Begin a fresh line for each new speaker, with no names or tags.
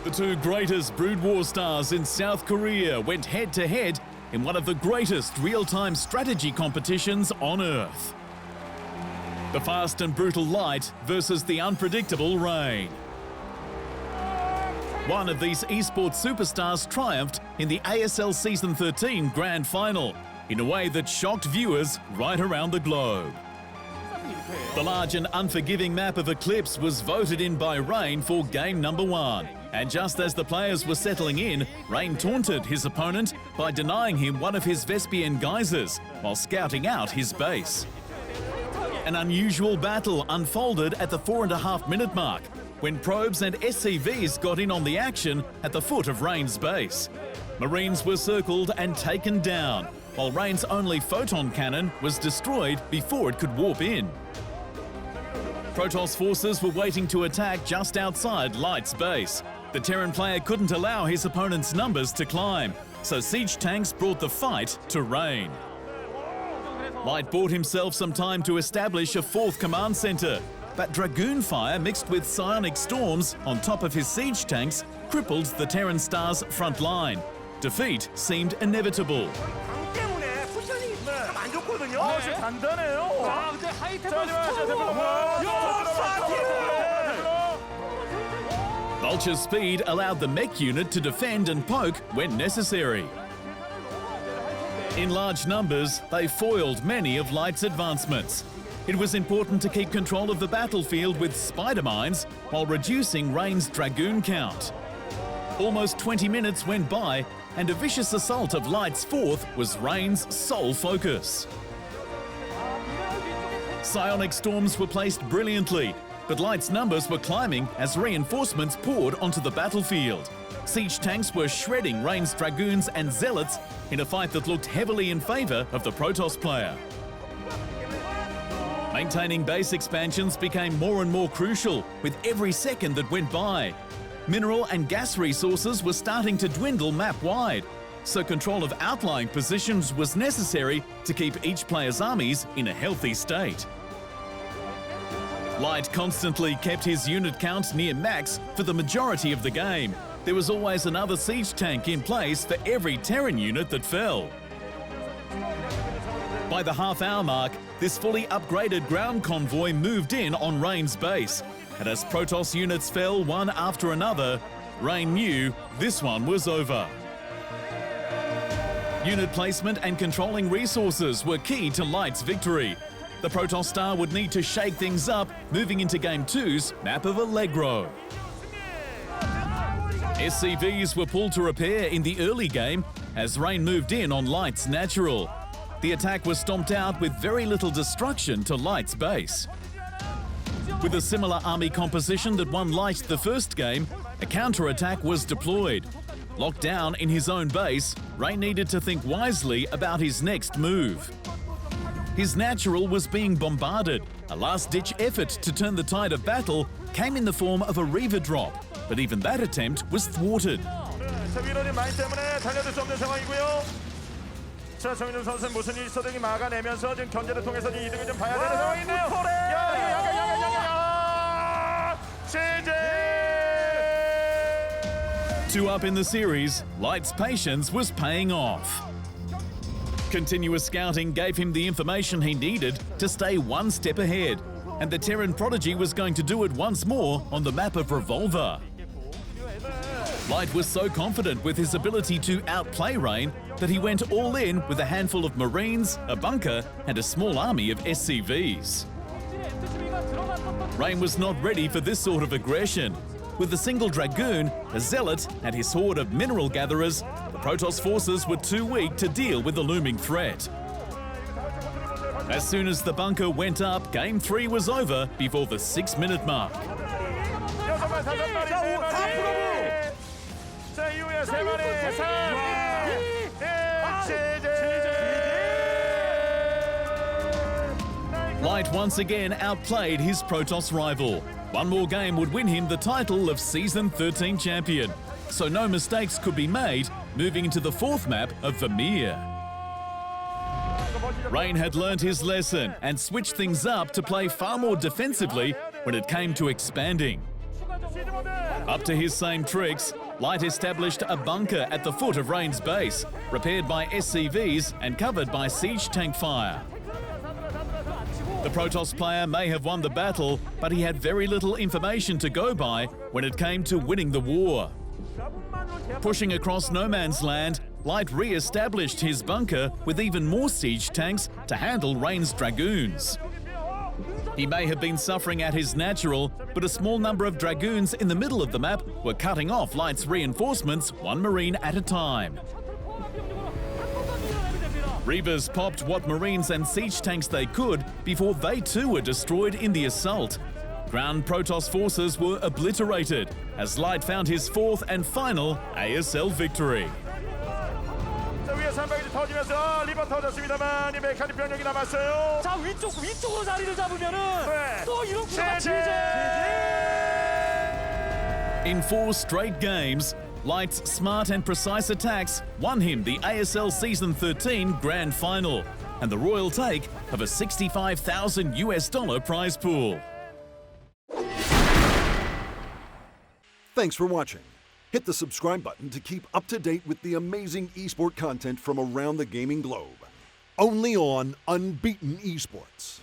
The two greatest Brood War stars in South Korea went head-to-head in one of the greatest real-time strategy competitions on Earth. The fast and brutal light versus the unpredictable rain. One of these esports superstars triumphed in the ASL Season 13 Grand Final in a way that shocked viewers right around the globe. The large and unforgiving map of Eclipse was voted in by Rain for game number 1. And just as the players were settling in, Rain taunted his opponent by denying him one of his Vespian geysers while scouting out his base. An unusual battle unfolded at the 4.5-minute mark when probes and SCVs got in on the action at the foot of Rain's base. Marines were circled and taken down, while Rain's only photon cannon was destroyed before it could warp in. Protoss forces were waiting to attack just outside Light's base. The Terran player couldn't allow his opponent's numbers to climb, so siege tanks brought the fight to Rain. Light bought himself some time to establish a 4th command center, but Dragoon fire mixed with psionic storms on top of his siege tanks crippled the Terran star's front line. Defeat seemed inevitable. Vulture's speed allowed the mech unit to defend and poke when necessary. In large numbers, they foiled many of Light's advancements. It was important to keep control of the battlefield with spider mines while reducing Rain's Dragoon count. Almost 20 minutes went by, and a vicious assault of Light's 4th was Rain's sole focus. Psionic storms were placed brilliantly, but Light's numbers were climbing as reinforcements poured onto the battlefield. Siege tanks were shredding Rain's Dragoons and Zealots in a fight that looked heavily in favour of the Protoss player. Maintaining base expansions became more and more crucial with every second that went by. Mineral and gas resources were starting to dwindle map-wide, so control of outlying positions was necessary to keep each player's armies in a healthy state. Light constantly kept his unit count near max for the majority of the game. There was always another siege tank in place for every Terran unit that fell. By the half-hour mark, this fully upgraded ground convoy moved in on Rain's base, and as Protoss units fell one after another, Rain knew this one was over. Unit placement and controlling resources were key to Light's victory. The Protoss star would need to shake things up moving into Game 2's map of Allegro. SCVs were pulled to repair in the early game as Rain moved in on Light's natural. The attack was stomped out with very little destruction to Light's base. With a similar army composition that won Light the first game, a counter-attack was deployed. Locked down in his own base, Rain needed to think wisely about his next move. His natural was being bombarded. A last-ditch effort to turn the tide of battle came in the form of a Reaver drop, but even that attempt was thwarted.
정윤 선수는 무슨 일이 있어도 막아내면서 지금 견제를 통해서 이득을 좀 봐야 되는 상황이네요.
Two up in the series, Light's patience was paying off. Continuous scouting gave him the information he needed to stay one step ahead, and the Terran prodigy was going to do it once more on the map of Revolver. Light was so confident with his ability to outplay Rain that he went all in with a handful of Marines, a bunker, and a small army of SCVs. Rain was not ready for this sort of aggression. With a single Dragoon, a Zealot, and his horde of mineral gatherers, the Protoss forces were too weak to deal with the looming threat. As soon as the bunker went up, Game 3 was over before the 6-minute mark. Light once again outplayed his Protoss rival. One more game would win him the title of Season 13 champion, so no mistakes could be made moving into the 4th map of Vermeer. Rain had learned his lesson and switched things up to play far more defensively when it came to expanding. Up to his same tricks, Light established a bunker at the foot of Rain's base, repaired by SCVs and covered by siege tank fire. The Protoss player may have won the battle, but he had very little information to go by when it came to winning the war. Pushing across no man's land, Light re-established his bunker with even more siege tanks to handle Rain's dragoons. He may have been suffering at his natural, but a small number of dragoons in the middle of the map were cutting off Light's reinforcements one marine at a time. Reavers popped what marines and siege tanks they could before they too were destroyed in the assault. Ground Protoss forces were obliterated as Light found his fourth and final ASL victory.
자, 위에서 한 방이 터지면서 리버 터졌습니다만 이 메카닉 병력이 남았어요.
자, 위쪽으로 자리를 잡으면은
네.
또 이렇게
제제!
In 4 straight games, Light's smart and precise attacks won him the ASL Season 13 Grand Final and the royal take of a $65,000 prize pool.
Thanks for watching. Hit the subscribe button to keep up to date with the amazing eSport content from around the gaming globe. Only on Unbeaten Esports.